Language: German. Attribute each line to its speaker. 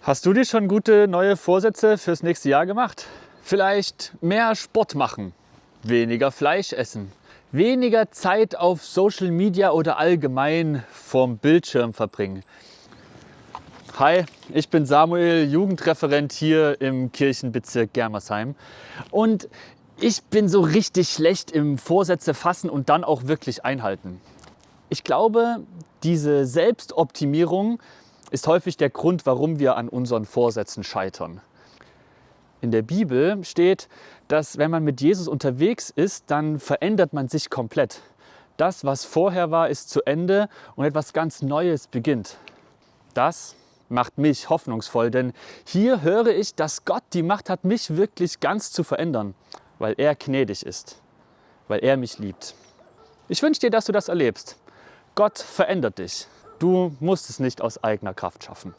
Speaker 1: Hast du dir schon gute neue Vorsätze fürs nächste Jahr gemacht? Vielleicht mehr Sport machen, weniger Fleisch essen, weniger Zeit auf Social Media oder allgemein vorm Bildschirm verbringen. Hi, ich bin Samuel, Jugendreferent hier im Kirchenbezirk Germersheim und ich bin so richtig schlecht im Vorsätze fassen und dann auch wirklich einhalten. Ich glaube, diese Selbstoptimierung ist häufig der Grund, warum wir an unseren Vorsätzen scheitern. In der Bibel steht, dass wenn man mit Jesus unterwegs ist, dann verändert man sich komplett. Das, was vorher war, ist zu Ende und etwas ganz Neues beginnt. Das macht mich hoffnungsvoll, denn hier höre ich, dass Gott die Macht hat, mich wirklich ganz zu verändern, weil er gnädig ist, weil er mich liebt. Ich wünsche dir, dass du das erlebst. Gott verändert dich. Du musst es nicht aus eigener Kraft schaffen.